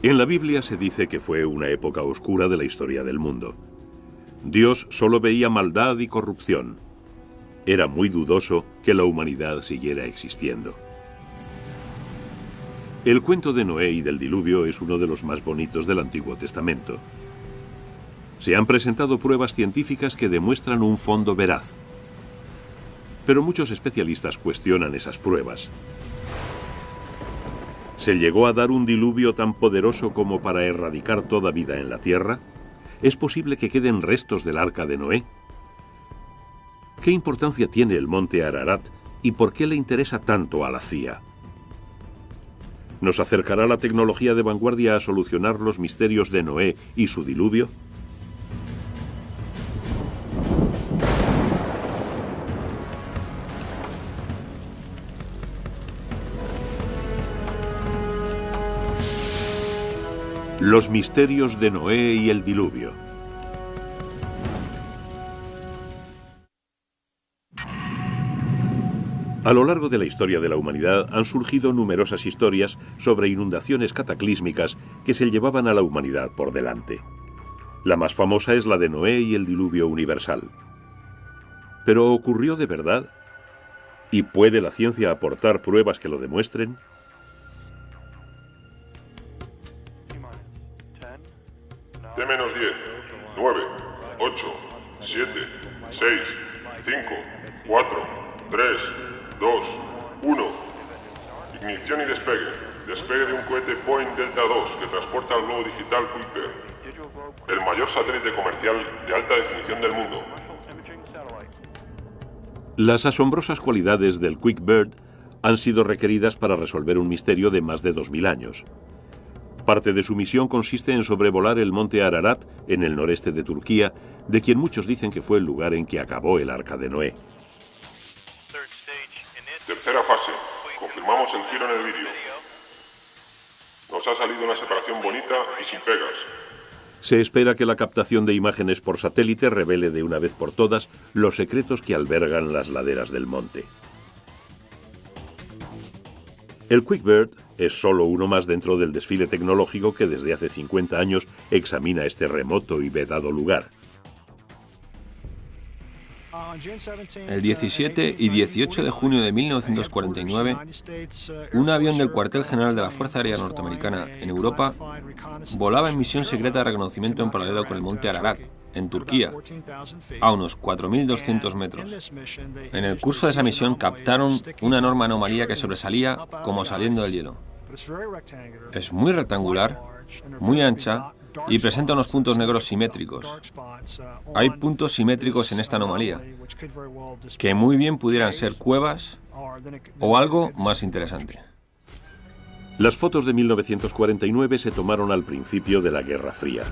En la Biblia se dice que fue una época oscura de la historia del mundo. Dios solo veía maldad y corrupción. Era muy dudoso que la humanidad siguiera existiendo. El cuento de Noé y del diluvio es uno de los más bonitos del Antiguo Testamento. Se han presentado pruebas científicas que demuestran un fondo veraz. Pero muchos especialistas cuestionan esas pruebas. ¿Se llegó a dar un diluvio tan poderoso como para erradicar toda vida en la Tierra? ¿Es posible que queden restos del arca de Noé? ¿Qué importancia tiene el monte Ararat y por qué le interesa tanto a la CIA? ¿Nos acercará la tecnología de vanguardia a solucionar los misterios de Noé y su diluvio? Los misterios de Noé y el diluvio. A lo largo de la historia de la humanidad han surgido numerosas historias sobre inundaciones cataclísmicas que se llevaban a la humanidad por delante. La más famosa es la de Noé y el diluvio universal. ¿Pero ocurrió de verdad? ¿Y puede la ciencia aportar pruebas que lo demuestren? T-10, 9, 8, 7, 6, 5, 4, 3, 2, 1. Ignición y despegue. Despegue de un cohete Boeing Delta II que transporta el globo digital QuickBird, el mayor satélite comercial de alta definición del mundo. Las asombrosas cualidades del QuickBird han sido requeridas para resolver un misterio de más de 2000 años. Parte de su misión consiste en sobrevolar el monte Ararat, en el noreste de Turquía, de quien muchos dicen que fue el lugar en que acabó el arca de Noé. Tercera fase. Confirmamos el giro en el vídeo. Nos ha salido una separación bonita y sin pegas. Se espera que la captación de imágenes por satélite revele de una vez por todas los secretos que albergan las laderas del monte. El QuickBird es solo uno más dentro del desfile tecnológico que desde hace 50 años examina este remoto y vedado lugar. El 17 y 18 de junio de 1949, un avión del cuartel general de la Fuerza Aérea Norteamericana en Europa volaba en misión secreta de reconocimiento en paralelo con el monte Ararat, en Turquía, a unos 4.200 metros. En el curso de esa misión captaron una enorme anomalía que sobresalía como saliendo del hielo. Es muy rectangular, muy ancha y presenta unos puntos negros simétricos. Hay puntos simétricos en esta anomalía, que muy bien pudieran ser cuevas o algo más interesante. Las fotos de 1949 se tomaron al principio de la Guerra Fría.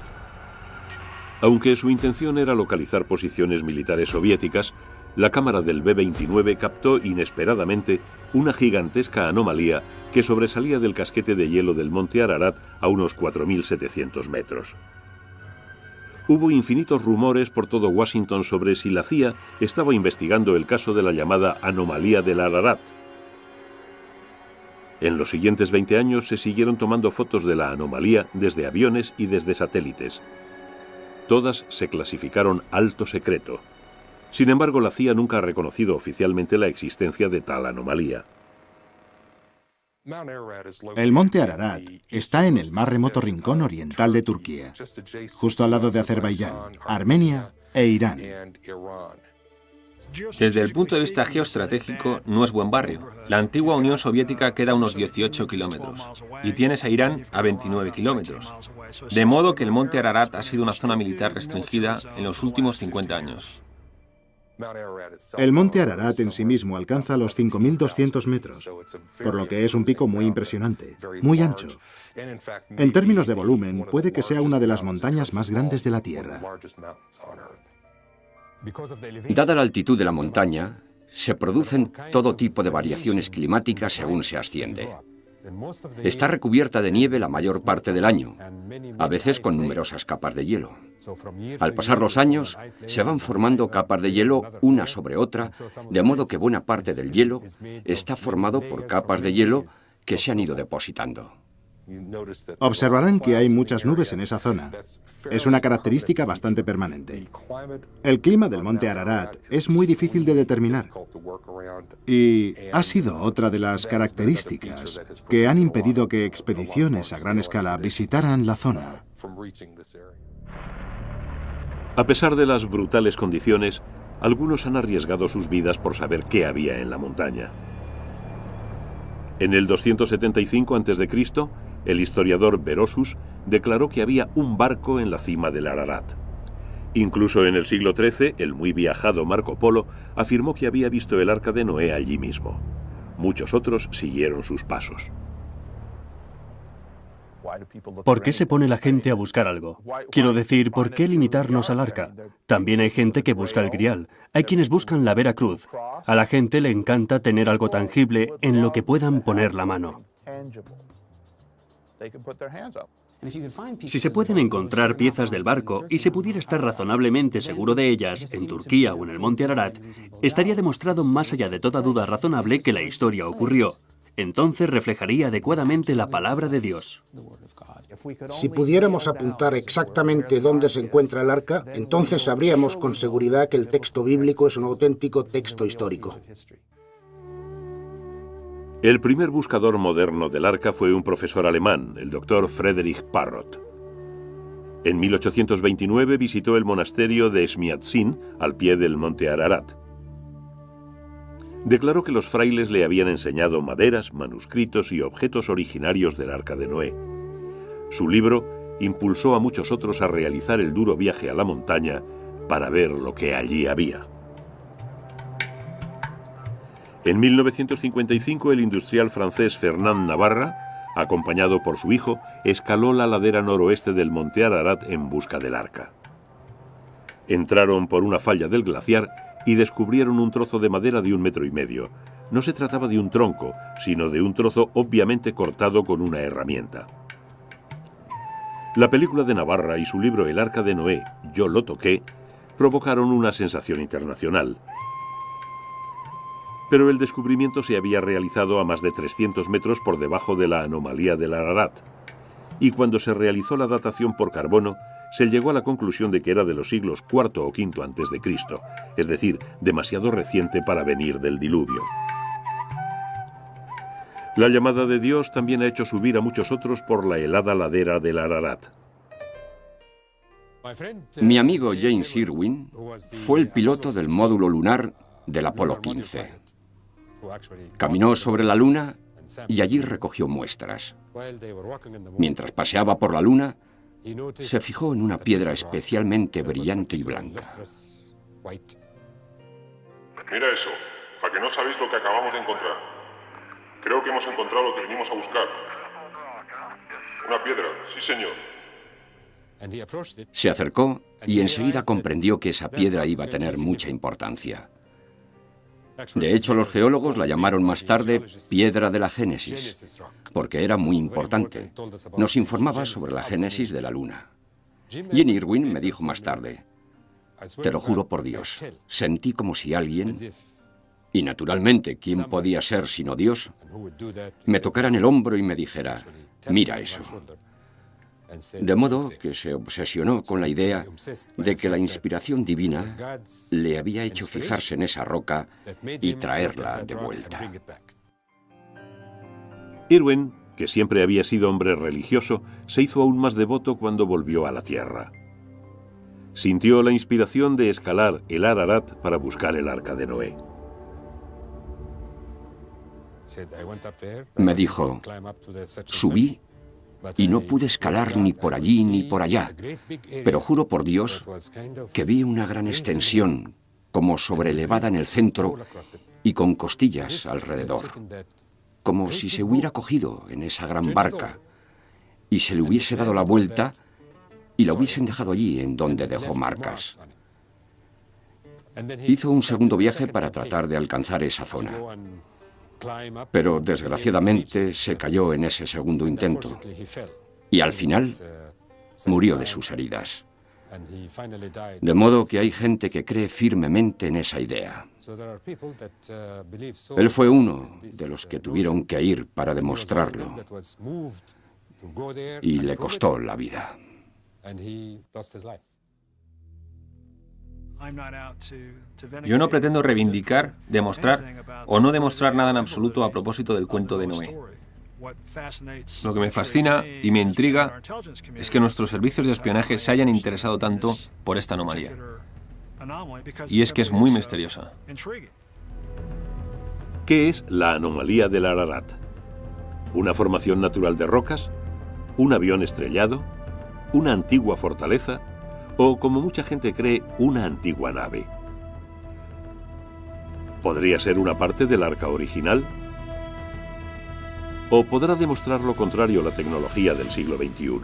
Aunque su intención era localizar posiciones militares soviéticas, la cámara del B-29 captó inesperadamente una gigantesca anomalía que sobresalía del casquete de hielo del monte Ararat a unos 4.700 metros. Hubo infinitos rumores por todo Washington sobre si la CIA estaba investigando el caso de la llamada anomalía del Ararat. En los siguientes 20 años se siguieron tomando fotos de la anomalía desde aviones y desde satélites. Todas se clasificaron alto secreto. Sin embargo, la CIA nunca ha reconocido oficialmente la existencia de tal anomalía. El monte Ararat está en el más remoto rincón oriental de Turquía, justo al lado de Azerbaiyán, Armenia e Irán. Desde el punto de vista geoestratégico, no es buen barrio. La antigua Unión Soviética queda a unos 18 kilómetros y tienes a Irán a 29 kilómetros. De modo que el monte Ararat ha sido una zona militar restringida en los últimos 50 años. El monte Ararat en sí mismo alcanza los 5.200 metros, por lo que es un pico muy impresionante, muy ancho. En términos de volumen, puede que sea una de las montañas más grandes de la Tierra. Dada la altitud de la montaña, se producen todo tipo de variaciones climáticas según se asciende. Está recubierta de nieve la mayor parte del año, a veces con numerosas capas de hielo. Al pasar los años, se van formando capas de hielo una sobre otra, de modo que buena parte del hielo está formado por capas de hielo que se han ido depositando. Observarán que hay muchas nubes en esa zona. Es una característica bastante permanente. El clima del monte Ararat es muy difícil de determinar y ha sido otra de las características que han impedido que expediciones a gran escala visitaran la zona. A pesar de las brutales condiciones, algunos han arriesgado sus vidas por saber qué había en la montaña. En el 275 a.C., el historiador Berosus declaró que había un barco en la cima del Ararat. Incluso en el siglo XIII, el muy viajado Marco Polo afirmó que había visto el arca de Noé allí mismo. Muchos otros siguieron sus pasos. ¿Por qué se pone la gente a buscar algo? Quiero decir, ¿por qué limitarnos al arca? También hay gente que busca el grial. Hay quienes buscan la Vera Cruz. A la gente le encanta tener algo tangible en lo que puedan poner la mano. Si se pueden encontrar piezas del barco y se pudiera estar razonablemente seguro de ellas en Turquía o en el monte Ararat, estaría demostrado más allá de toda duda razonable que la historia ocurrió. Entonces reflejaría adecuadamente la palabra de Dios. Si pudiéramos apuntar exactamente dónde se encuentra el arca, entonces sabríamos con seguridad que el texto bíblico es un auténtico texto histórico. El primer buscador moderno del arca fue un profesor alemán, el doctor Friedrich Parrot. En 1829 visitó el monasterio de Smiatzin, al pie del monte Ararat. Declaró que los frailes le habían enseñado maderas, manuscritos y objetos originarios del arca de Noé. Su libro impulsó a muchos otros a realizar el duro viaje a la montaña para ver lo que allí había. En 1955, el industrial francés Fernand Navarra, acompañado por su hijo, escaló la ladera noroeste del monte Ararat en busca del arca. Entraron por una falla del glaciar y descubrieron un trozo de madera de 1,5 metros. No se trataba de un tronco, sino de un trozo obviamente cortado con una herramienta. La película de Navarra y su libro El arca de Noé, Yo lo toqué, provocaron una sensación internacional. Pero el descubrimiento se había realizado a más de 300 metros por debajo de la anomalía del Ararat. Y cuando se realizó la datación por carbono, se llegó a la conclusión de que era de los siglos IV o V a.C., es decir, demasiado reciente para venir del diluvio. La llamada de Dios también ha hecho subir a muchos otros por la helada ladera del Ararat. Mi amigo James Irwin fue el piloto del módulo lunar del Apolo 15. Caminó sobre la Luna y allí recogió muestras. Mientras paseaba por la Luna, se fijó en una piedra especialmente brillante y blanca. Mira eso, a que no sabéis lo que acabamos de encontrar. Creo que hemos encontrado lo que vinimos a buscar. Una piedra, sí señor. Se acercó y enseguida comprendió que esa piedra iba a tener mucha importancia. De hecho, los geólogos la llamaron más tarde Piedra de la Génesis, porque era muy importante. Nos informaba sobre la génesis de la Luna. Jim Irwin me dijo más tarde, te lo juro por Dios, sentí como si alguien, y naturalmente, ¿quién podía ser sino Dios?, me tocara en el hombro y me dijera, mira eso. De modo que se obsesionó con la idea de que la inspiración divina le había hecho fijarse en esa roca y traerla de vuelta. Irwin, que siempre había sido hombre religioso, se hizo aún más devoto cuando volvió a la tierra. Sintió la inspiración de escalar el Ararat para buscar el arca de Noé. Me dijo, subí y no pude escalar ni por allí ni por allá, pero juro por Dios que vi una gran extensión, como sobrelevada en el centro y con costillas alrededor, como si se hubiera cogido en esa gran barca y se le hubiese dado la vuelta y la hubiesen dejado allí en donde dejó marcas. Hizo un segundo viaje para tratar de alcanzar esa zona, pero desgraciadamente se cayó en ese segundo intento y al final murió de sus heridas. De modo que hay gente que cree firmemente en esa idea. Él fue uno de los que tuvieron que ir para demostrarlo. y le costó la vida. Yo no pretendo reivindicar, demostrar o no demostrar nada en absoluto a propósito del cuento de Noé. Lo que me fascina y me intriga es que nuestros servicios de espionaje se hayan interesado tanto por esta anomalía. Y es que es muy misteriosa. ¿Qué es la anomalía del Ararat? ¿Una formación natural de rocas? ¿Un avión estrellado? ¿Una antigua fortaleza? ¿O, como mucha gente cree, una antigua nave? ¿Podría ser una parte del arca original? ¿O podrá demostrar lo contrario la tecnología del siglo XXI?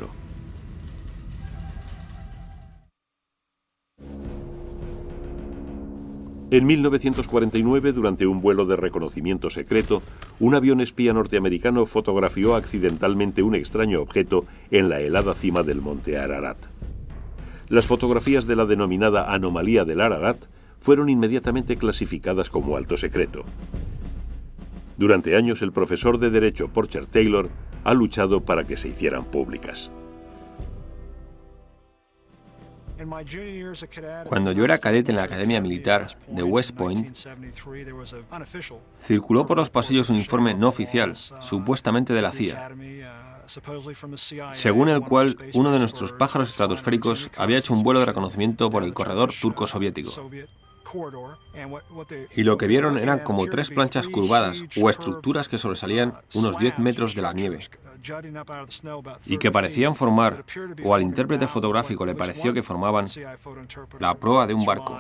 En 1949, durante un vuelo de reconocimiento secreto, un avión espía norteamericano fotografió accidentalmente un extraño objeto en la helada cima del monte Ararat. Las fotografías de la denominada anomalía del Ararat fueron inmediatamente clasificadas como alto secreto. Durante años, el profesor de Derecho Porcher Taylor ha luchado para que se hicieran públicas. Cuando yo era cadete en la Academia Militar de West Point, circuló por los pasillos un informe no oficial, supuestamente de la CIA, según el cual uno de nuestros pájaros estratosféricos había hecho un vuelo de reconocimiento por el corredor turco-soviético. Y lo que vieron eran como 3 planchas curvadas o estructuras que sobresalían unos 10 metros de la nieve y que parecían formar, o al intérprete fotográfico le pareció que formaban, la proa de un barco.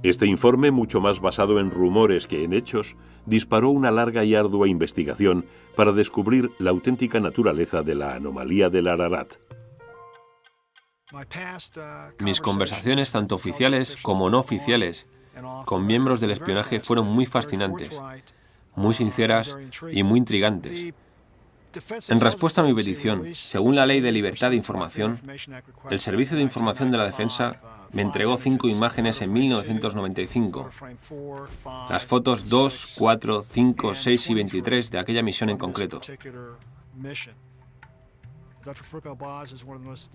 Este informe, mucho más basado en rumores que en hechos, disparó una larga y ardua investigación para descubrir la auténtica naturaleza de la anomalía del Ararat. Mis conversaciones, tanto oficiales como no oficiales, con miembros del espionaje fueron muy fascinantes, muy sinceras y muy intrigantes. En respuesta a mi petición, según la Ley de Libertad de Información, el Servicio de Información de la Defensa me entregó 5 imágenes en 1995. Las fotos 2, 4, 5, 6 y 23 de aquella misión en concreto.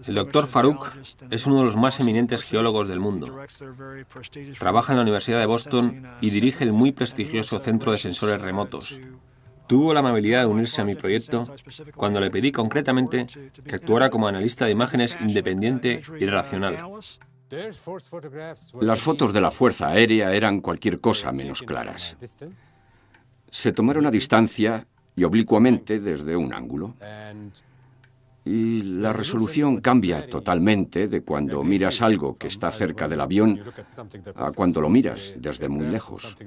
El Dr. Farouk es uno de los más eminentes geólogos del mundo. Trabaja en la Universidad de Boston y dirige el muy prestigioso Centro de Sensores Remotos. Tuvo la amabilidad de unirse a mi proyecto cuando le pedí concretamente que actuara como analista de imágenes independiente y racional. Las fotos de la Fuerza Aérea eran cualquier cosa menos claras. Se tomaron a distancia y oblicuamente desde un ángulo. Y la resolución cambia totalmente de cuando miras algo que está cerca del avión a cuando lo miras desde muy lejos.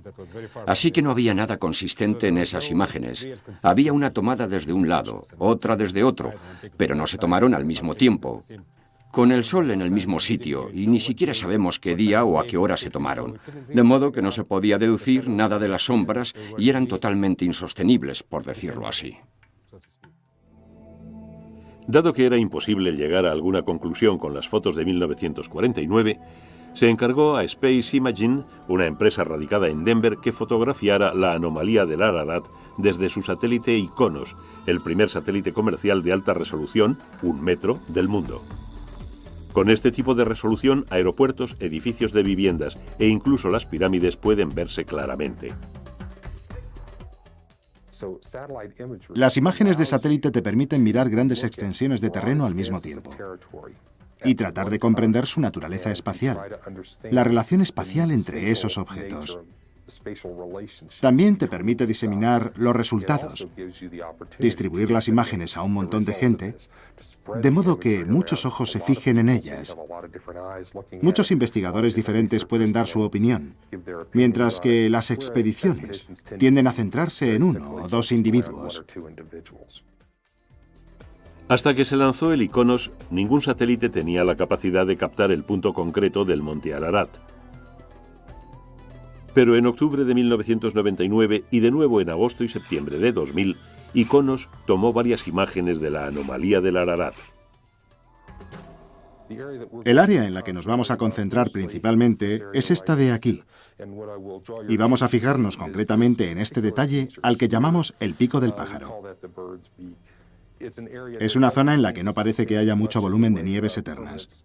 Así que no había nada consistente en esas imágenes. Había una tomada desde un lado, otra desde otro, pero no se tomaron al mismo tiempo, con el sol en el mismo sitio, y ni siquiera sabemos qué día o a qué hora se tomaron. De modo que no se podía deducir nada de las sombras y eran totalmente insostenibles, por decirlo así. Dado que era imposible llegar a alguna conclusión con las fotos de 1949, se encargó a Space Imaging, una empresa radicada en Denver, que fotografiara la anomalía del Ararat desde su satélite Iconos, el primer satélite comercial de alta resolución, 1 metro, del mundo. Con este tipo de resolución, aeropuertos, edificios de viviendas e incluso las pirámides pueden verse claramente. Las imágenes de satélite te permiten mirar grandes extensiones de terreno al mismo tiempo y tratar de comprender su naturaleza espacial, la relación espacial entre esos objetos. También te permite diseminar los resultados, distribuir las imágenes a un montón de gente, de modo que muchos ojos se fijen en ellas. Muchos investigadores diferentes pueden dar su opinión, mientras que las expediciones tienden a centrarse en 1 o 2 individuos. Hasta que se lanzó el Iconos, ningún satélite tenía la capacidad de captar el punto concreto del monte Ararat. Pero en octubre de 1999 y de nuevo en agosto y septiembre de 2000, Iconos tomó varias imágenes de la anomalía del Ararat. El área en la que nos vamos a concentrar principalmente es esta de aquí, y vamos a fijarnos concretamente en este detalle al que llamamos el pico del pájaro. Es una zona en la que no parece que haya mucho volumen de nieves eternas.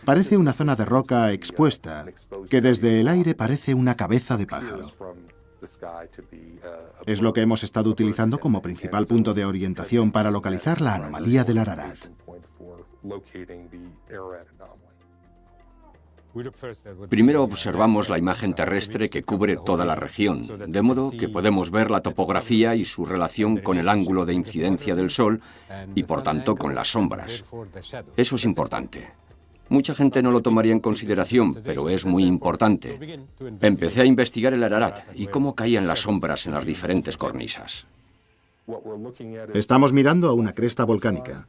Parece una zona de roca expuesta, que desde el aire parece una cabeza de pájaro. Es lo que hemos estado utilizando como principal punto de orientación para localizar la anomalía del Ararat. Primero observamos la imagen terrestre que cubre toda la región, de modo que podemos ver la topografía y su relación con el ángulo de incidencia del Sol y, por tanto, con las sombras. Eso es importante. Mucha gente no lo tomaría en consideración, pero es muy importante. Empecé a investigar el Ararat y cómo caían las sombras en las diferentes cornisas. Estamos mirando a una cresta volcánica.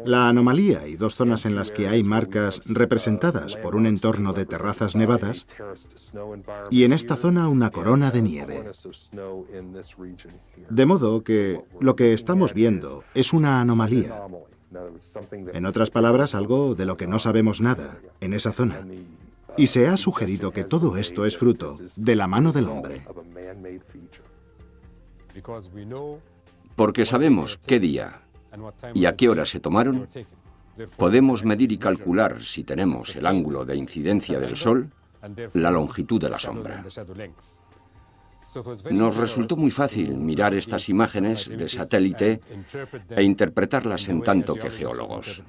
La anomalía y dos zonas en las que hay marcas representadas por un entorno de terrazas nevadas, y en esta zona una corona de nieve. De modo que lo que estamos viendo es una anomalía. En otras palabras, algo de lo que no sabemos nada en esa zona. Y se ha sugerido que todo esto es fruto de la mano del hombre. Porque sabemos qué día y a qué hora se tomaron, podemos medir y calcular, si tenemos el ángulo de incidencia del Sol, la longitud de la sombra. Nos resultó muy fácil mirar estas imágenes de satélite e interpretarlas en tanto que geólogos.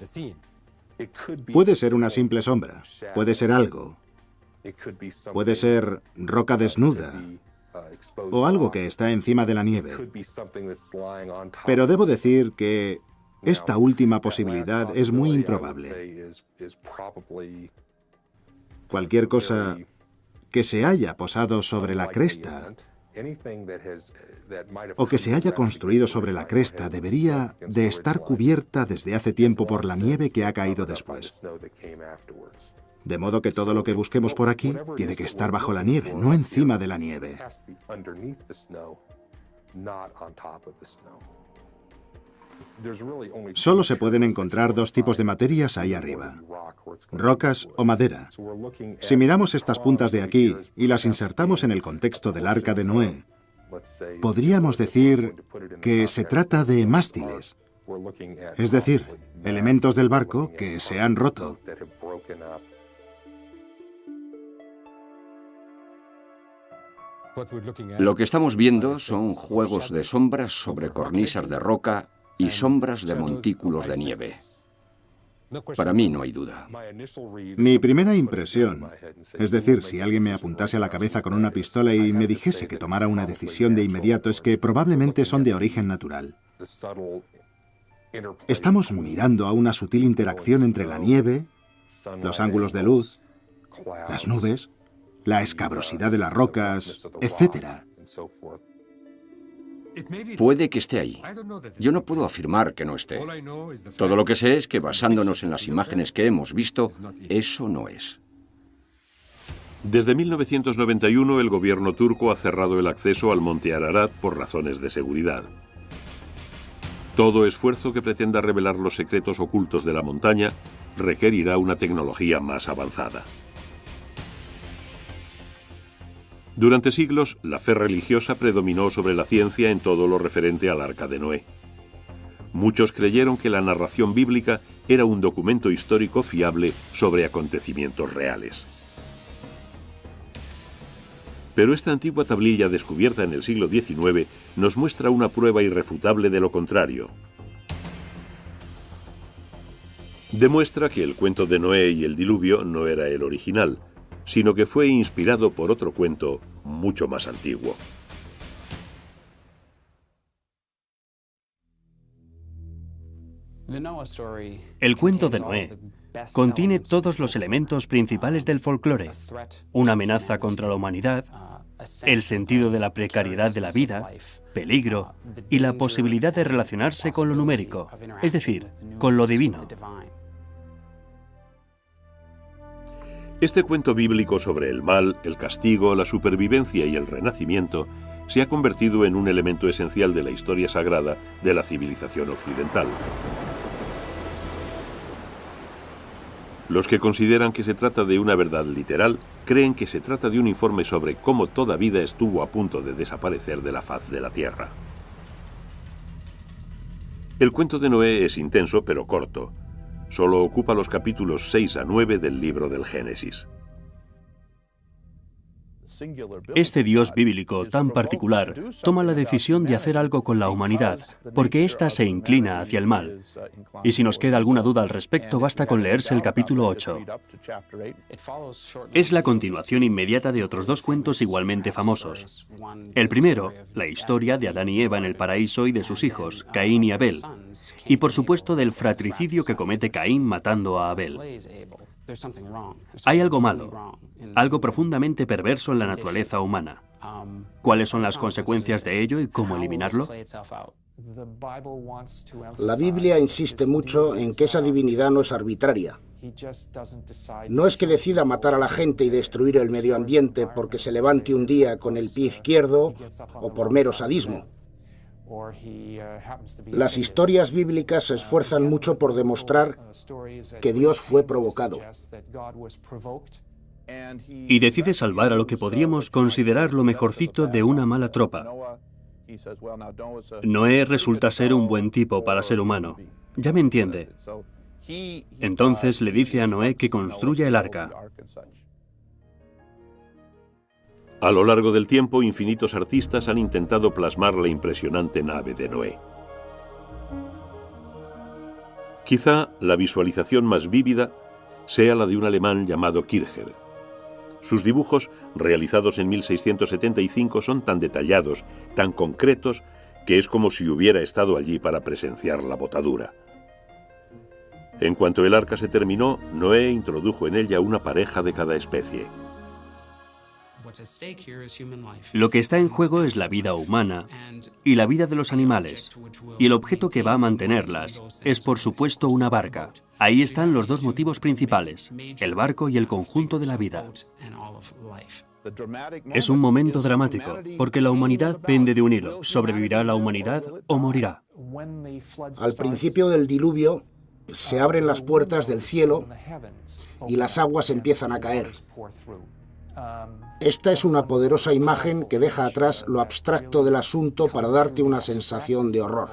Puede ser una simple sombra, puede ser algo, puede ser roca desnuda, o algo que está encima de la nieve. Pero debo decir que esta última posibilidad es muy improbable. Cualquier cosa que se haya posado sobre la cresta o que se haya construido sobre la cresta debería de estar cubierta desde hace tiempo por la nieve que ha caído después. De modo que todo lo que busquemos por aquí tiene que estar bajo la nieve, no encima de la nieve. Solo se pueden encontrar dos tipos de materias ahí arriba: rocas o madera. Si miramos estas puntas de aquí y las insertamos en el contexto del Arca de Noé, podríamos decir que se trata de mástiles, es decir, elementos del barco que se han roto. Lo que estamos viendo son juegos de sombras sobre cornisas de roca y sombras de montículos de nieve. Para mí no hay duda. Mi primera impresión, es decir, si alguien me apuntase a la cabeza con una pistola y me dijese que tomara una decisión de inmediato, es que probablemente son de origen natural. Estamos mirando a una sutil interacción entre la nieve, los ángulos de luz, las nubes, la escabrosidad de las rocas, etc. Puede que esté ahí. Yo no puedo afirmar que no esté. Todo lo que sé es que, basándonos en las imágenes que hemos visto, eso no es. Desde 1991, el gobierno turco ha cerrado el acceso al monte Ararat por razones de seguridad. Todo esfuerzo que pretenda revelar los secretos ocultos de la montaña requerirá una tecnología más avanzada. Durante siglos, la fe religiosa predominó sobre la ciencia en todo lo referente al Arca de Noé. Muchos creyeron que la narración bíblica era un documento histórico fiable sobre acontecimientos reales. Pero esta antigua tablilla descubierta en el siglo XIX nos muestra una prueba irrefutable de lo contrario. Demuestra que el cuento de Noé y el diluvio no era el original, sino que fue inspirado por otro cuento mucho más antiguo. El cuento de Noé contiene todos los elementos principales del folclore: una amenaza contra la humanidad, el sentido de la precariedad de la vida, peligro y la posibilidad de relacionarse con lo numérico, es decir, con lo divino. Este cuento bíblico sobre el mal, el castigo, la supervivencia y el renacimiento se ha convertido en un elemento esencial de la historia sagrada de la civilización occidental. Los que consideran que se trata de una verdad literal creen que se trata de un informe sobre cómo toda vida estuvo a punto de desaparecer de la faz de la Tierra. El cuento de Noé es intenso pero corto. Solo ocupa los capítulos 6 a 9 del libro del Génesis. Este Dios bíblico tan particular toma la decisión de hacer algo con la humanidad, porque ésta se inclina hacia el mal. Y si nos queda alguna duda al respecto, basta con leerse el capítulo 8. Es la continuación inmediata de otros dos cuentos igualmente famosos. El primero, la historia de Adán y Eva en el paraíso y de sus hijos, Caín y Abel. Y por supuesto del fratricidio que comete Caín matando a Abel. Hay algo malo, algo profundamente perverso en la naturaleza humana. ¿Cuáles son las consecuencias de ello y cómo eliminarlo? La Biblia insiste mucho en que esa divinidad no es arbitraria. No es que decida matar a la gente y destruir el medio ambiente porque se levante un día con el pie izquierdo o por mero sadismo. Las historias bíblicas se esfuerzan mucho por demostrar que Dios fue provocado. Y decide salvar a lo que podríamos considerar lo mejorcito de una mala tropa. Noé resulta ser un buen tipo para ser humano. Ya me entiende. Entonces le dice a Noé que construya el arca. A lo largo del tiempo, infinitos artistas han intentado plasmar la impresionante nave de Noé. Quizá la visualización más vívida sea la de un alemán llamado Kircher. Sus dibujos, realizados en 1675, son tan detallados, tan concretos, que es como si hubiera estado allí para presenciar la botadura. En cuanto el arca se terminó, Noé introdujo en ella una pareja de cada especie. Lo que está en juego es la vida humana y la vida de los animales, y el objeto que va a mantenerlas es, por supuesto, una barca. Ahí están los dos motivos principales, el barco y el conjunto de la vida. Es un momento dramático, porque la humanidad pende de un hilo. ¿Sobrevivirá la humanidad o morirá? Al principio del diluvio, se abren las puertas del cielo y las aguas empiezan a caer. Esta es una poderosa imagen que deja atrás lo abstracto del asunto para darte una sensación de horror.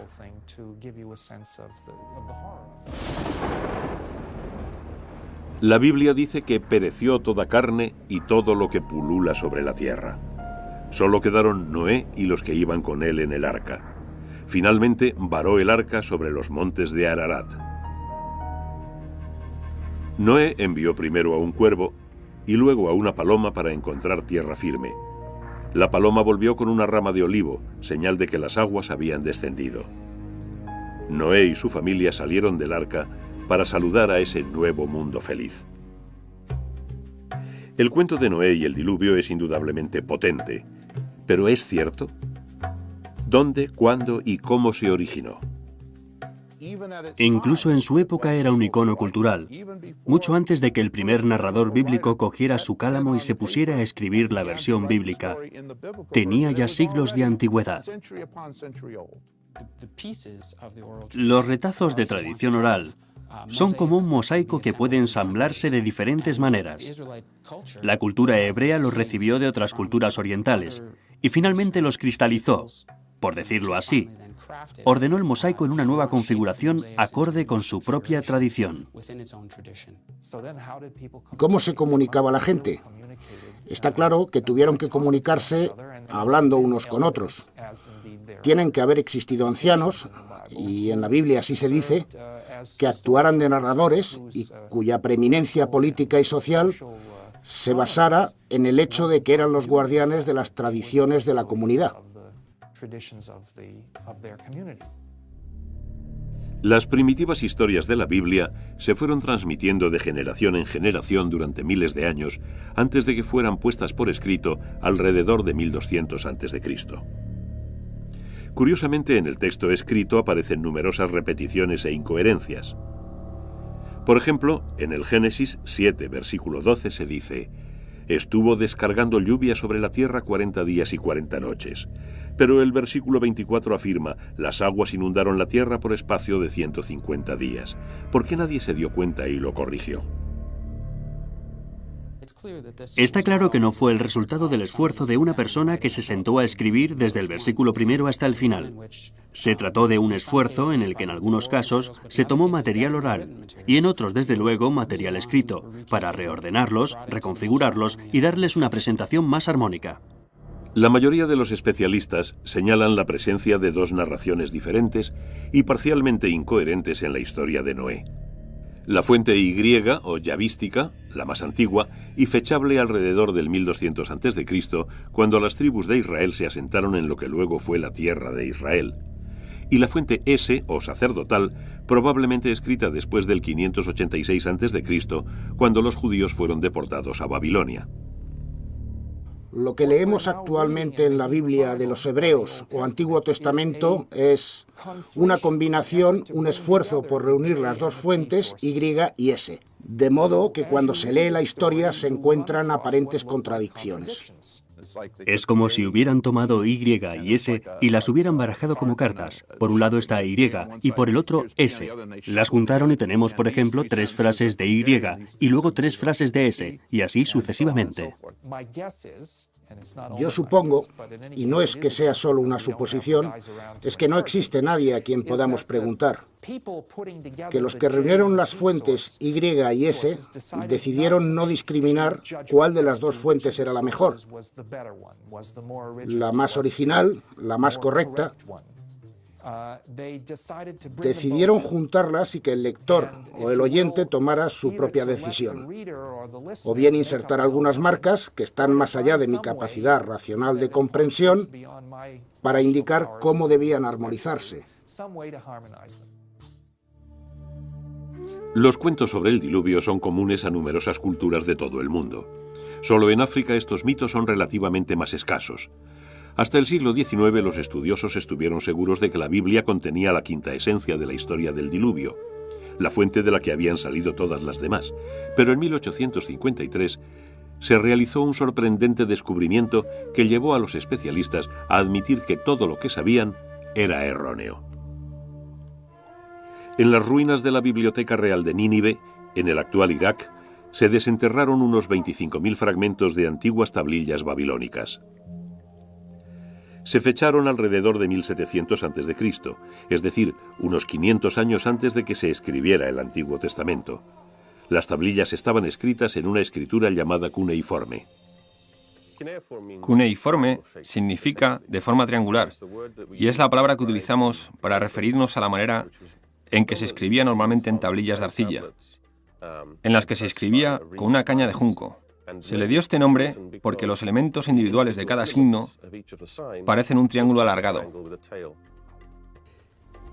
La Biblia dice que pereció toda carne y todo lo que pulula sobre la tierra. Solo quedaron Noé y los que iban con él en el arca. Finalmente varó el arca sobre los montes de Ararat. Noé envió primero a un cuervo y luego a una paloma para encontrar tierra firme. La paloma volvió con una rama de olivo, señal de que las aguas habían descendido. Noé y su familia salieron del arca para saludar a ese nuevo mundo feliz. El cuento de Noé y el diluvio es indudablemente potente, pero ¿es cierto? ¿Dónde, cuándo y cómo se originó? Incluso en su época era un icono cultural, mucho antes de que el primer narrador bíblico cogiera su cálamo y se pusiera a escribir la versión bíblica. Tenía ya siglos de antigüedad. Los retazos de tradición oral son como un mosaico que puede ensamblarse de diferentes maneras. La cultura hebrea los recibió de otras culturas orientales y finalmente los cristalizó, por decirlo así. Ordenó el mosaico en una nueva configuración acorde con su propia tradición. ¿Cómo se comunicaba la gente? Está claro que tuvieron que comunicarse hablando unos con otros. Tienen que haber existido ancianos, y en la Biblia así se dice, que actuaran de narradores y cuya preeminencia política y social se basara en el hecho de que eran los guardianes de las tradiciones de la comunidad. Las primitivas historias de la Biblia se fueron transmitiendo de generación en generación durante miles de años antes de que fueran puestas por escrito alrededor de 1200 a.C. Curiosamente, en el texto escrito aparecen numerosas repeticiones e incoherencias. Por ejemplo, en el Génesis 7, versículo 12 se dice: «Estuvo descargando lluvia sobre la tierra 40 días y 40 noches». Pero el versículo 24 afirma: «Las aguas inundaron la tierra por espacio de 150 días». ¿Por qué nadie se dio cuenta y lo corrigió? Está claro que no fue el resultado del esfuerzo de una persona que se sentó a escribir desde el versículo primero hasta el final. Se trató de un esfuerzo en el que en algunos casos se tomó material oral y en otros, desde luego, material escrito, para reordenarlos, reconfigurarlos y darles una presentación más armónica. La mayoría de los especialistas señalan la presencia de dos narraciones diferentes y parcialmente incoherentes en la historia de Noé. La fuente Y o yavística, la más antigua, y fechable alrededor del 1200 a.C., cuando las tribus de Israel se asentaron en lo que luego fue la tierra de Israel. Y la fuente S o sacerdotal, probablemente escrita después del 586 a.C., cuando los judíos fueron deportados a Babilonia. Lo que leemos actualmente en la Biblia de los Hebreos o Antiguo Testamento es una combinación, un esfuerzo por reunir las dos fuentes, Y y S, de modo que cuando se lee la historia se encuentran aparentes contradicciones. Es como si hubieran tomado Y y S y las hubieran barajado como cartas. Por un lado está Y y por el otro S. Las juntaron y tenemos, por ejemplo, 3 frases de Y y luego 3 frases de S, y así sucesivamente. Yo supongo, y no es que sea solo una suposición, es que no existe nadie a quien podamos preguntar, que los que reunieron las fuentes Y y S decidieron no discriminar cuál de las dos fuentes era la mejor, la más original, la más correcta. Decidieron juntarlas y que el lector o el oyente tomara su propia decisión, o bien insertar algunas marcas que están más allá de mi capacidad racional de comprensión para indicar cómo debían armonizarse. Los cuentos sobre el diluvio son comunes a numerosas culturas de todo el mundo. Solo en África estos mitos son relativamente más escasos. Hasta el siglo XIX los estudiosos estuvieron seguros de que la Biblia contenía la quinta esencia de la historia del diluvio, la fuente de la que habían salido todas las demás, pero en 1853 se realizó un sorprendente descubrimiento que llevó a los especialistas a admitir que todo lo que sabían era erróneo. En las ruinas de la Biblioteca Real de Nínive, en el actual Irak, se desenterraron unos 25.000 fragmentos de antiguas tablillas babilónicas. Se fecharon alrededor de 1700 a.C., es decir, unos 500 años antes de que se escribiera el Antiguo Testamento. Las tablillas estaban escritas en una escritura llamada cuneiforme. Cuneiforme significa de forma triangular, y es la palabra que utilizamos para referirnos a la manera en que se escribía normalmente en tablillas de arcilla, en las que se escribía con una caña de junco. Se le dio este nombre porque los elementos individuales de cada signo parecen un triángulo alargado.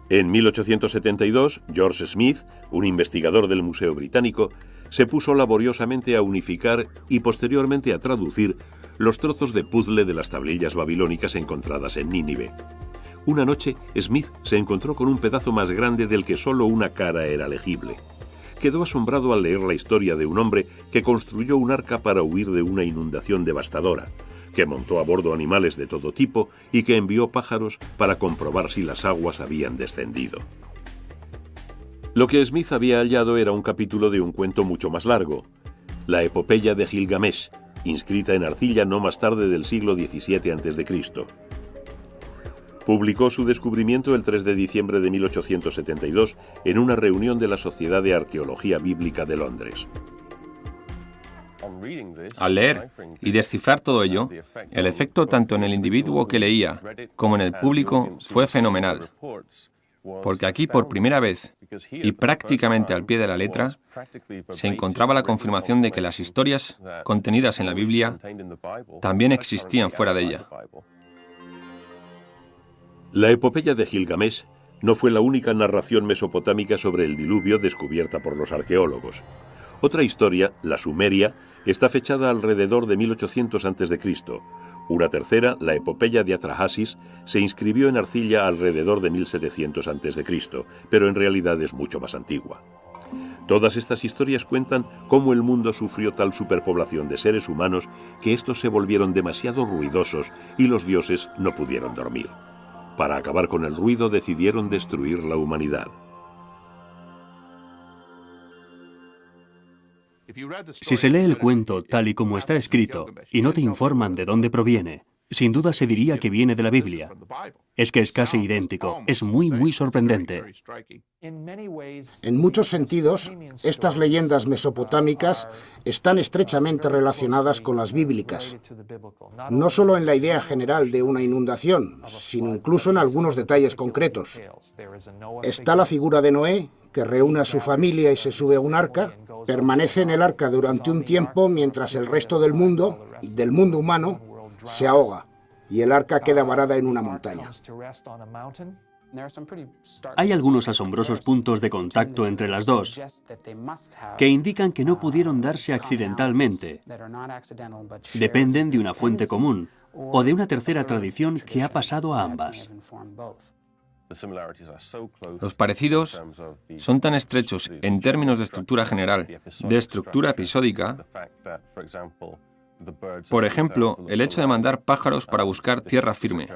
En 1872, George Smith, un investigador del Museo Británico, se puso laboriosamente a unificar y posteriormente a traducir los trozos de puzzle de las tablillas babilónicas encontradas en Nínive. Una noche, Smith se encontró con un pedazo más grande del que solo una cara era legible. Quedó asombrado al leer la historia de un hombre que construyó un arca para huir de una inundación devastadora, que montó a bordo animales de todo tipo y que envió pájaros para comprobar si las aguas habían descendido. Lo que Smith había hallado era un capítulo de un cuento mucho más largo, la epopeya de Gilgamesh, inscrita en arcilla no más tarde del siglo XVII a.C. Publicó su descubrimiento el 3 de diciembre de 1872 en una reunión de la Sociedad de Arqueología Bíblica de Londres. Al leer y descifrar todo ello, el efecto tanto en el individuo que leía como en el público fue fenomenal. Porque aquí por primera vez, y prácticamente al pie de la letra, se encontraba la confirmación de que las historias contenidas en la Biblia también existían fuera de ella. La epopeya de Gilgamesh no fue la única narración mesopotámica sobre el diluvio descubierta por los arqueólogos. Otra historia, la sumeria, está fechada alrededor de 1800 a.C. Una tercera, la epopeya de Atrahasis, se inscribió en arcilla alrededor de 1700 a.C., pero en realidad es mucho más antigua. Todas estas historias cuentan cómo el mundo sufrió tal superpoblación de seres humanos que estos se volvieron demasiado ruidosos y los dioses no pudieron dormir. Para acabar con el ruido decidieron destruir la humanidad. Si se lee el cuento tal y como está escrito y no te informan de dónde proviene, sin duda se diría que viene de la Biblia. Es que es casi idéntico, es muy sorprendente. En muchos sentidos, estas leyendas mesopotámicas están estrechamente relacionadas con las bíblicas, no solo en la idea general de una inundación, sino incluso en algunos detalles concretos. Está la figura de Noé, que reúne a su familia y se sube a un arca, permanece en el arca durante un tiempo mientras el resto del mundo humano, se ahoga y el arca queda varada en una montaña. Hay algunos asombrosos puntos de contacto entre las dos que indican que no pudieron darse accidentalmente. Dependen de una fuente común o de una tercera tradición que ha pasado a ambas. Los parecidos son tan estrechos en términos de estructura general, de estructura episódica. Por ejemplo, el hecho de mandar pájaros para buscar tierra firme.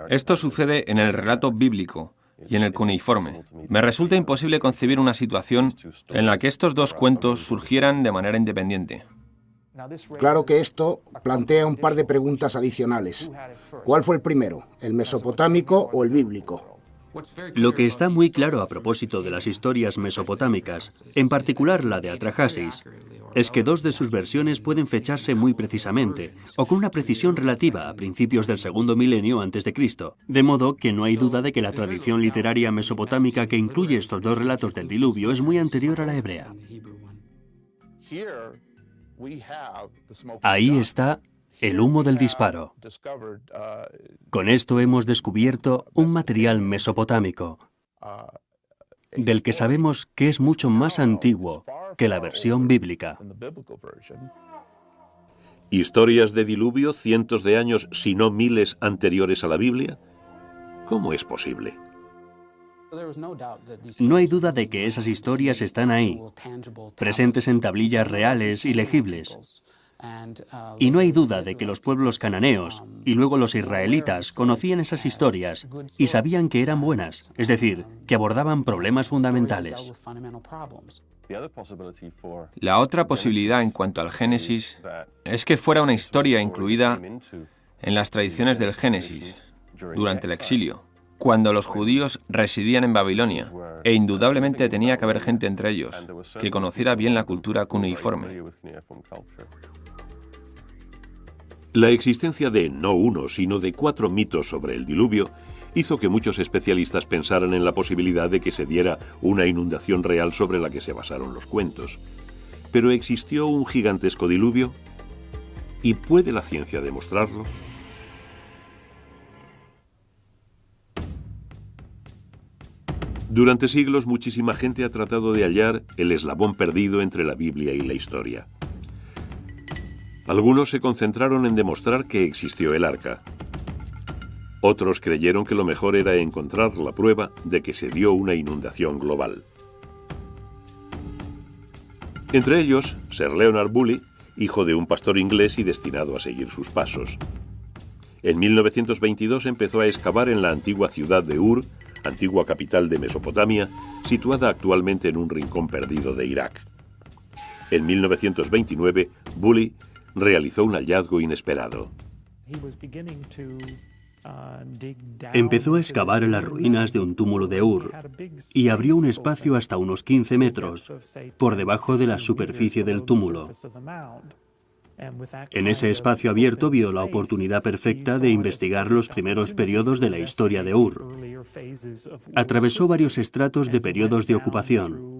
Esto sucede en el relato bíblico y en el cuneiforme. Me resulta imposible concebir una situación en la que estos dos cuentos surgieran de manera independiente. Claro que esto plantea un par de preguntas adicionales. ¿Cuál fue el primero, el mesopotámico o el bíblico? Lo que está muy claro a propósito de las historias mesopotámicas, en particular la de Atrahasis, es que dos de sus versiones pueden fecharse muy precisamente, o con una precisión relativa a principios del segundo milenio antes de Cristo, de modo que no hay duda de que la tradición literaria mesopotámica que incluye estos dos relatos del diluvio es muy anterior a la hebrea. Ahí está el humo del disparo. Con esto hemos descubierto un material mesopotámico, del que sabemos que es mucho más antiguo que la versión bíblica. ¿Historias de diluvio cientos de años, si no miles, anteriores a la Biblia? ¿Cómo es posible? No hay duda de que esas historias están ahí, presentes en tablillas reales y legibles. Y no hay duda de que los pueblos cananeos y luego los israelitas conocían esas historias y sabían que eran buenas, es decir, que abordaban problemas fundamentales. La otra posibilidad en cuanto al Génesis es que fuera una historia incluida en las tradiciones del Génesis durante el exilio, cuando los judíos residían en Babilonia, e indudablemente tenía que haber gente entre ellos que conociera bien la cultura cuneiforme. La existencia de no uno, sino de 4 mitos sobre el diluvio hizo que muchos especialistas pensaran en la posibilidad de que se diera una inundación real sobre la que se basaron los cuentos. ¿Pero existió un gigantesco diluvio? ¿Y puede la ciencia demostrarlo? Durante siglos, muchísima gente ha tratado de hallar el eslabón perdido entre la Biblia y la historia. Algunos se concentraron en demostrar que existió el arca. Otros creyeron que lo mejor era encontrar la prueba de que se dio una inundación global. Entre ellos, Sir Leonard Bully, hijo de un pastor inglés y destinado a seguir sus pasos. En 1922 empezó a excavar en la antigua ciudad de Ur, antigua capital de Mesopotamia, situada actualmente en un rincón perdido de Irak. En 1929, Bully realizó un hallazgo inesperado. Empezó a excavar en las ruinas de un túmulo de Ur y abrió un espacio hasta unos 15 metros por debajo de la superficie del túmulo. En ese espacio abierto vio la oportunidad perfecta de investigar los primeros periodos de la historia de Ur. Atravesó varios estratos de periodos de ocupación.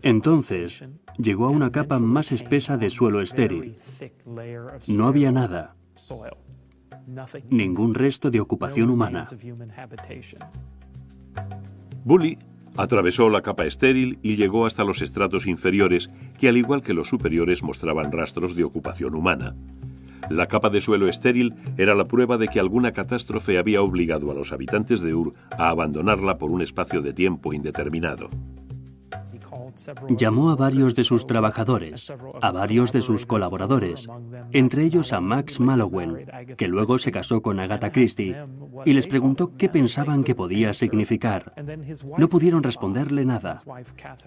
Entonces, llegó a una capa más espesa de suelo estéril. No había nada. Ningún resto de ocupación humana. Bully atravesó la capa estéril y llegó hasta los estratos inferiores, que al igual que los superiores mostraban rastros de ocupación humana. La capa de suelo estéril era la prueba de que alguna catástrofe había obligado a los habitantes de Ur a abandonarla por un espacio de tiempo indeterminado. Llamó a varios de sus trabajadores, a varios de sus colaboradores, entre ellos a Max Mallowan, que luego se casó con Agatha Christie, y les preguntó qué pensaban que podía significar. No pudieron responderle nada.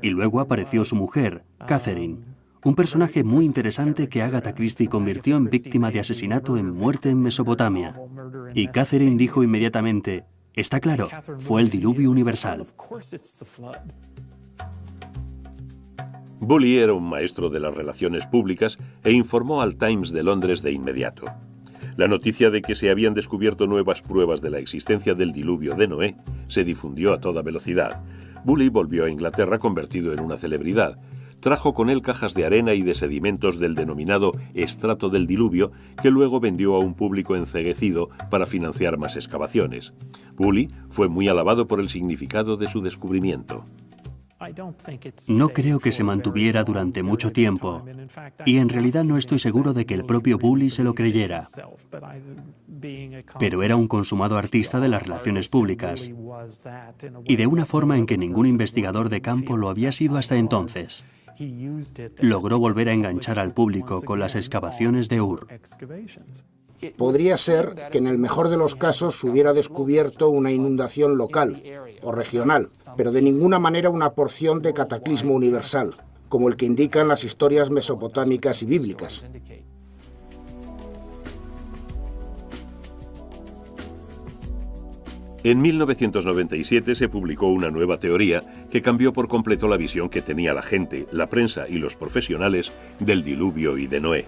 Y luego apareció su mujer, Catherine, un personaje muy interesante que Agatha Christie convirtió en víctima de asesinato en Muerte en Mesopotamia. Y Catherine dijo inmediatamente: está claro, fue el diluvio universal. Bully era un maestro de las relaciones públicas e informó al Times de Londres de inmediato. La noticia de que se habían descubierto nuevas pruebas de la existencia del diluvio de Noé se difundió a toda velocidad. Bully volvió a Inglaterra convertido en una celebridad. Trajo con él cajas de arena y de sedimentos del denominado estrato del diluvio, que luego vendió a un público enceguecido para financiar más excavaciones. Bully fue muy alabado por el significado de su descubrimiento. No creo que se mantuviera durante mucho tiempo, y en realidad no estoy seguro de que el propio Bully se lo creyera. Pero era un consumado artista de las relaciones públicas, y de una forma en que ningún investigador de campo lo había sido hasta entonces. Logró volver a enganchar al público con las excavaciones de Ur. Podría ser que en el mejor de los casos se hubiera descubierto una inundación local o regional, pero de ninguna manera una porción de cataclismo universal, como el que indican las historias mesopotámicas y bíblicas. En 1997 se publicó una nueva teoría que cambió por completo la visión que tenía la gente, la prensa y los profesionales del diluvio y de Noé.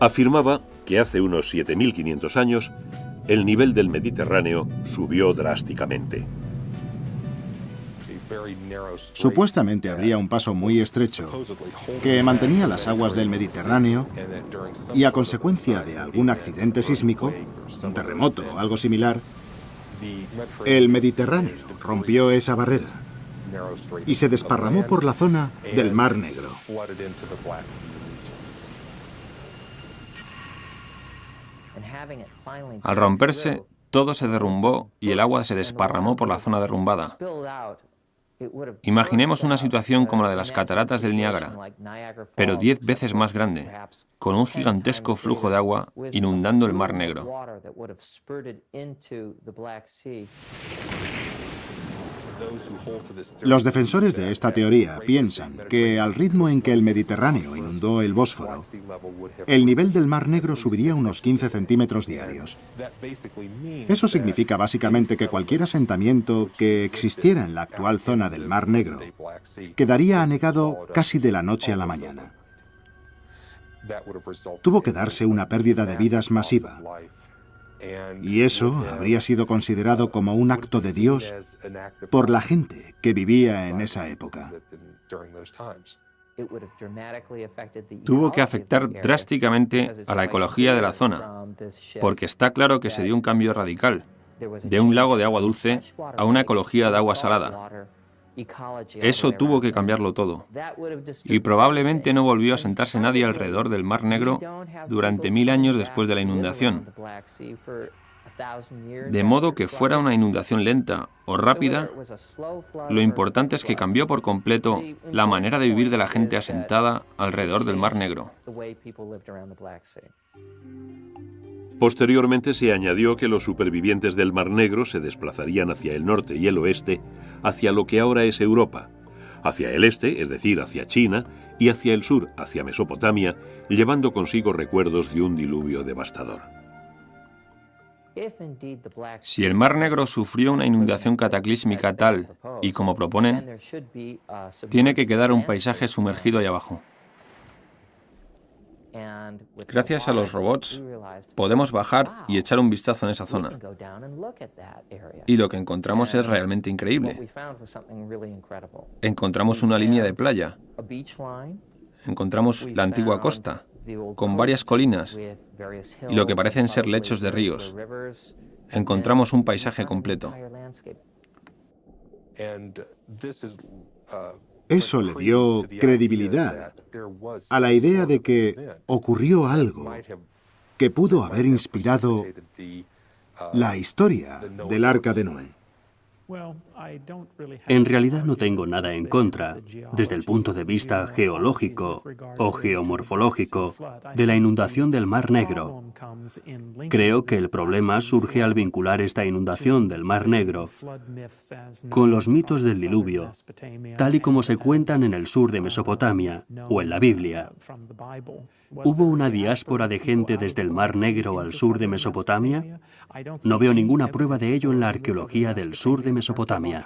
Afirmaba que hace unos 7.500 años el nivel del Mediterráneo subió drásticamente. Supuestamente habría un paso muy estrecho que mantenía las aguas del Mediterráneo y a consecuencia de algún accidente sísmico, un terremoto o algo similar, el Mediterráneo rompió esa barrera y se desparramó por la zona del Mar Negro. Al romperse, todo se derrumbó y el agua se desparramó por la zona derrumbada. Imaginemos una situación como la de las cataratas del Niágara, pero 10 veces más grande, con un gigantesco flujo de agua inundando el Mar Negro. Los defensores de esta teoría piensan que al ritmo en que el Mediterráneo inundó el Bósforo, el nivel del Mar Negro subiría unos 15 centímetros diarios. Eso significa básicamente que cualquier asentamiento que existiera en la actual zona del Mar Negro quedaría anegado casi de la noche a la mañana. Tuvo que darse una pérdida de vidas masiva. Y eso habría sido considerado como un acto de Dios por la gente que vivía en esa época. Tuvo que afectar drásticamente a la ecología de la zona, porque está claro que se dio un cambio radical, de un lago de agua dulce a una ecología de agua salada. Eso tuvo que cambiarlo todo, y probablemente no volvió a sentarse nadie alrededor del Mar Negro durante 1000 años después de la inundación. De modo que fuera una inundación lenta o rápida, lo importante es que cambió por completo la manera de vivir de la gente asentada alrededor del Mar Negro. Posteriormente se añadió que los supervivientes del Mar Negro se desplazarían hacia el norte y el oeste, hacia lo que ahora es Europa, hacia el este, es decir, hacia China, y hacia el sur, hacia Mesopotamia, llevando consigo recuerdos de un diluvio devastador. Si el Mar Negro sufrió una inundación cataclísmica tal y como proponen, tiene que quedar un paisaje sumergido ahí abajo. Gracias a los robots, podemos bajar y echar un vistazo en esa zona. Y lo que encontramos es realmente increíble. Encontramos una línea de playa. Encontramos la antigua costa, con varias colinas y lo que parecen ser lechos de ríos. Encontramos un paisaje completo. Eso le dio credibilidad a la idea de que ocurrió algo que pudo haber inspirado la historia del Arca de Noé. En realidad no tengo nada en contra, desde el punto de vista geológico o geomorfológico, de la inundación del Mar Negro. Creo que el problema surge al vincular esta inundación del Mar Negro con los mitos del diluvio, tal y como se cuentan en el sur de Mesopotamia o en la Biblia. ¿Hubo una diáspora de gente desde el Mar Negro al sur de Mesopotamia? No veo ninguna prueba de ello en la arqueología del sur de Mesopotamia.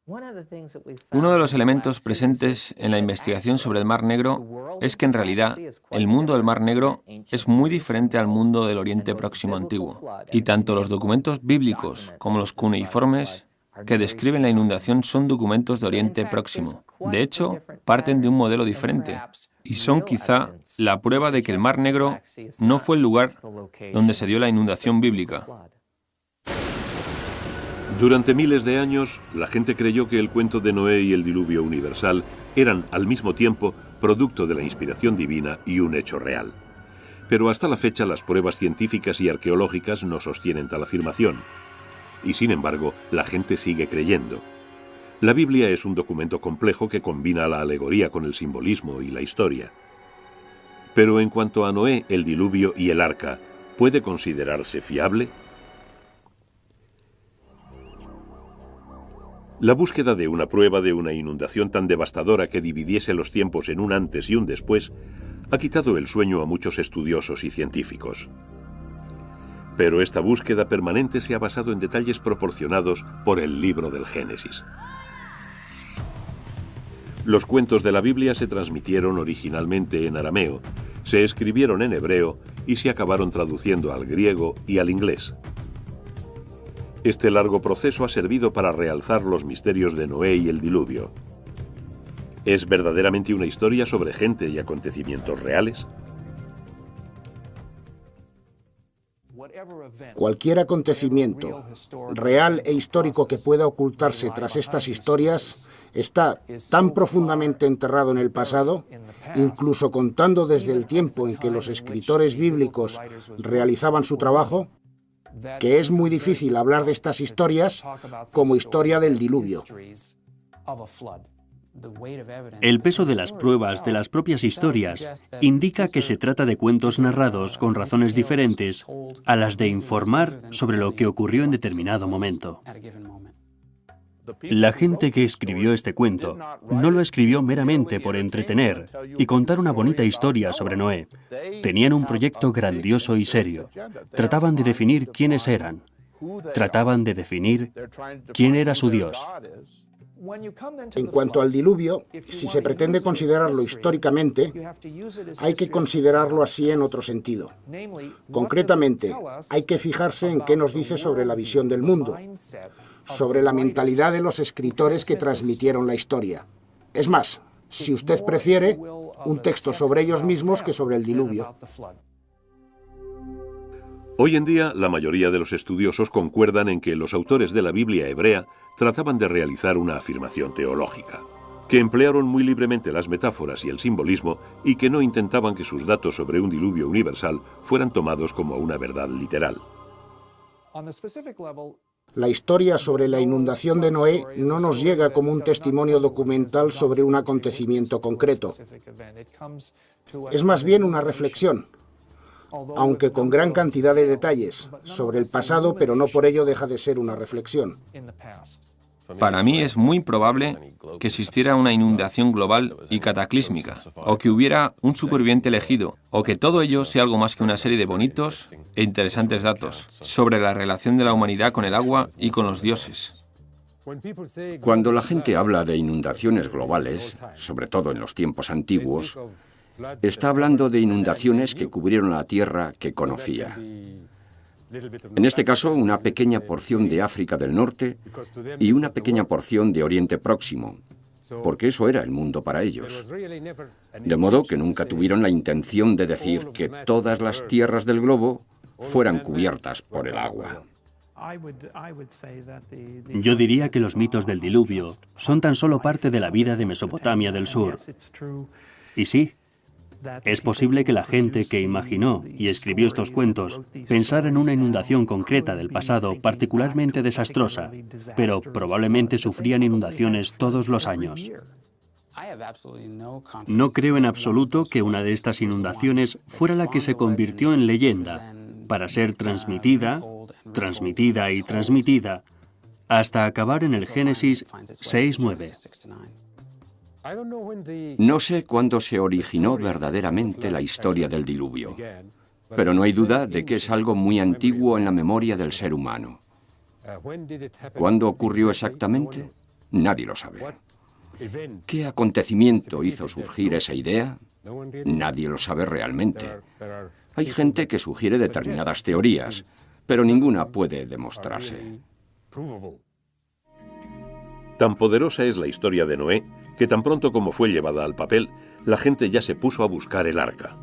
Uno de los elementos presentes en la investigación sobre el Mar Negro es que en realidad el mundo del Mar Negro es muy diferente al mundo del Oriente Próximo antiguo, y tanto los documentos bíblicos como los cuneiformes que describen la inundación son documentos de Oriente Próximo. De hecho, parten de un modelo diferente, y son quizá la prueba de que el Mar Negro no fue el lugar donde se dio la inundación bíblica. Durante miles de años, la gente creyó que el cuento de Noé y el diluvio universal eran, al mismo tiempo, producto de la inspiración divina y un hecho real. Pero hasta la fecha, las pruebas científicas y arqueológicas no sostienen tal afirmación. Y sin embargo, la gente sigue creyendo. La Biblia es un documento complejo que combina la alegoría con el simbolismo y la historia. Pero en cuanto a Noé, el diluvio y el arca, ¿puede considerarse fiable? La búsqueda de una prueba de una inundación tan devastadora que dividiese los tiempos en un antes y un después ha quitado el sueño a muchos estudiosos y científicos. Pero esta búsqueda permanente se ha basado en detalles proporcionados por el libro del Génesis. Los cuentos de la Biblia se transmitieron originalmente en arameo, se escribieron en hebreo y se acabaron traduciendo al griego y al inglés. Este largo proceso ha servido para realzar los misterios de Noé y el diluvio. ¿Es verdaderamente una historia sobre gente y acontecimientos reales? Cualquier acontecimiento real e histórico que pueda ocultarse tras estas historias está tan profundamente enterrado en el pasado, incluso contando desde el tiempo en que los escritores bíblicos realizaban su trabajo, que es muy difícil hablar de estas historias como historia del diluvio. El peso de las pruebas de las propias historias indica que se trata de cuentos narrados con razones diferentes a las de informar sobre lo que ocurrió en determinado momento. La gente que escribió este cuento no lo escribió meramente por entretener y contar una bonita historia sobre Noé. Tenían un proyecto grandioso y serio. Trataban de definir quiénes eran. Trataban de definir quién era su Dios. En cuanto al diluvio, si se pretende considerarlo históricamente, hay que considerarlo así en otro sentido. Concretamente, hay que fijarse en qué nos dice sobre la visión del mundo, sobre la mentalidad de los escritores que transmitieron la historia. Es más, si usted prefiere, un texto sobre ellos mismos que sobre el diluvio. Hoy en día, la mayoría de los estudiosos concuerdan en que los autores de la Biblia hebrea trataban de realizar una afirmación teológica, que emplearon muy libremente las metáforas y el simbolismo y que no intentaban que sus datos sobre un diluvio universal fueran tomados como una verdad literal. La historia sobre la inundación de Noé no nos llega como un testimonio documental sobre un acontecimiento concreto. Es más bien una reflexión, aunque con gran cantidad de detalles, sobre el pasado, pero no por ello deja de ser una reflexión. Para mí es muy probable que existiera una inundación global y cataclísmica, o que hubiera un superviviente elegido, o que todo ello sea algo más que una serie de bonitos e interesantes datos sobre la relación de la humanidad con el agua y con los dioses. Cuando la gente habla de inundaciones globales, sobre todo en los tiempos antiguos, está hablando de inundaciones que cubrieron la tierra que conocía. En este caso, una pequeña porción de África del Norte y una pequeña porción de Oriente Próximo, porque eso era el mundo para ellos. De modo que nunca tuvieron la intención de decir que todas las tierras del globo fueran cubiertas por el agua. Yo diría que los mitos del diluvio son tan solo parte de la vida de Mesopotamia del Sur. Y sí, Es posible que la gente que imaginó y escribió estos cuentos pensara en una inundación concreta del pasado particularmente desastrosa, pero probablemente sufrían inundaciones todos los años. No creo en absoluto que una de estas inundaciones fuera la que se convirtió en leyenda, para ser transmitida, transmitida y transmitida, hasta acabar en el Génesis 6:9. No sé cuándo se originó verdaderamente la historia del diluvio, pero no hay duda de que es algo muy antiguo en la memoria del ser humano. ¿Cuándo ocurrió exactamente? Nadie lo sabe. ¿Qué acontecimiento hizo surgir esa idea? Nadie lo sabe realmente. Hay gente que sugiere determinadas teorías, pero ninguna puede demostrarse. Tan poderosa es la historia de Noé que tan pronto como fue llevada al papel, la gente ya se puso a buscar el arca.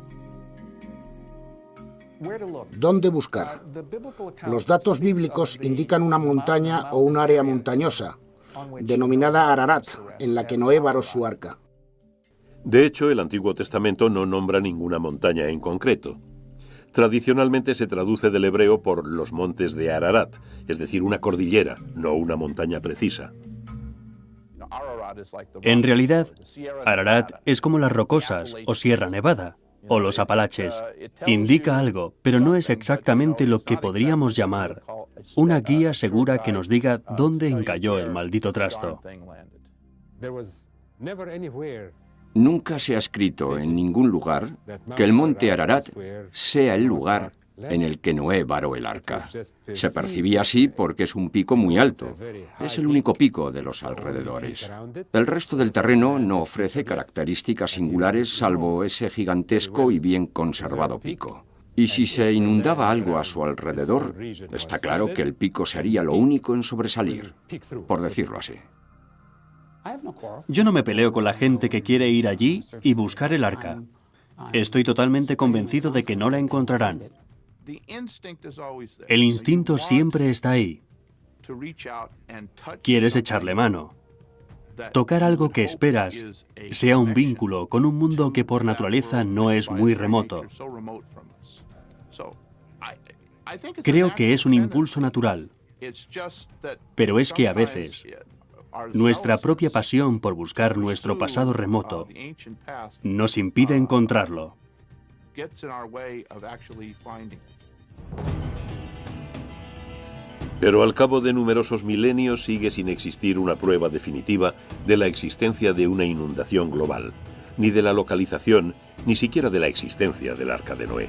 ¿Dónde buscar? Los datos bíblicos indican una montaña o un área montañosa, denominada Ararat, en la que Noé varó su arca. De hecho, el Antiguo Testamento no nombra ninguna montaña en concreto. Tradicionalmente se traduce del hebreo por los montes de Ararat, es decir, una cordillera, no una montaña precisa. En realidad, Ararat es como las Rocosas o Sierra Nevada o los Apalaches. Indica algo, pero no es exactamente lo que podríamos llamar una guía segura que nos diga dónde encalló el maldito trasto. Nunca se ha escrito en ningún lugar que el monte Ararat sea el lugar en el que Noé varó el arca. Se percibía así porque es un pico muy alto. Es el único pico de los alrededores. El resto del terreno no ofrece características singulares salvo ese gigantesco y bien conservado pico. Y si se inundaba algo a su alrededor, está claro que el pico sería lo único en sobresalir, por decirlo así. Yo no me peleo con la gente que quiere ir allí y buscar el arca. Estoy totalmente convencido de que no la encontrarán. El instinto siempre está ahí. Quieres echarle mano. Tocar algo que esperas sea un vínculo con un mundo que por naturaleza no es muy remoto. Creo que es un impulso natural, pero es que a veces nuestra propia pasión por buscar nuestro pasado remoto nos impide encontrarlo. Pero al cabo de numerosos milenios sigue sin existir una prueba definitiva de la existencia de una inundación global, ni de la localización, ni siquiera de la existencia del Arca de Noé.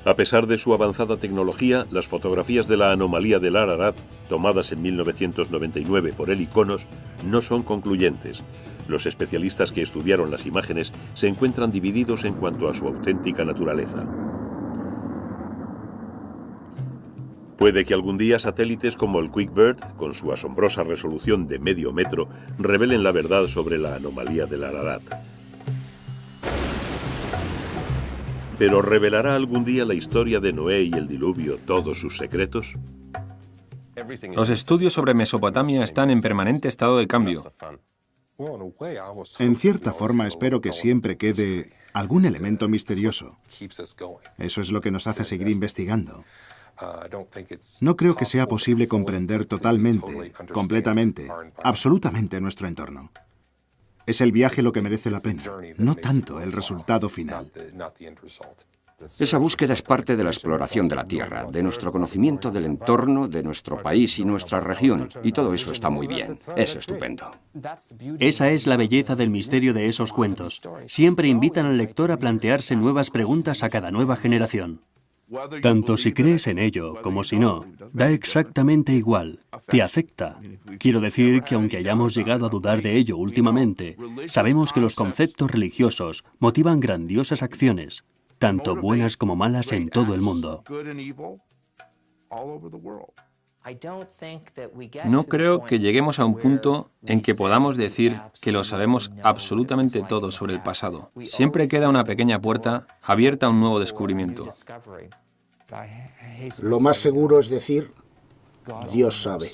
A pesar de su avanzada tecnología, las fotografías de la anomalía del Ararat, tomadas en 1999 por el ICONOS, no son concluyentes. Los especialistas que estudiaron las imágenes se encuentran divididos en cuanto a su auténtica naturaleza. Puede que algún día satélites como el QuickBird, con su asombrosa resolución de medio metro, revelen la verdad sobre la anomalía del Ararat. ¿Pero revelará algún día la historia de Noé y el diluvio todos sus secretos? Los estudios sobre Mesopotamia están en permanente estado de cambio. En cierta forma espero que siempre quede algún elemento misterioso. Eso es lo que nos hace seguir investigando. No creo que sea posible comprender totalmente, completamente, absolutamente nuestro entorno. Es el viaje lo que merece la pena, no tanto el resultado final. Esa búsqueda es parte de la exploración de la Tierra, de nuestro conocimiento del entorno, de nuestro país y nuestra región, y todo eso está muy bien, es estupendo. Esa es la belleza del misterio de esos cuentos. Siempre invitan al lector a plantearse nuevas preguntas a cada nueva generación. Tanto si crees en ello como si no, da exactamente igual, te afecta. Quiero decir que aunque hayamos llegado a dudar de ello últimamente, sabemos que los conceptos religiosos motivan grandiosas acciones, tanto buenas como malas en todo el mundo. No creo que lleguemos a un punto en que podamos decir que lo sabemos absolutamente todo sobre el pasado. Siempre queda una pequeña puerta abierta a un nuevo descubrimiento. Lo más seguro es decir, Dios sabe.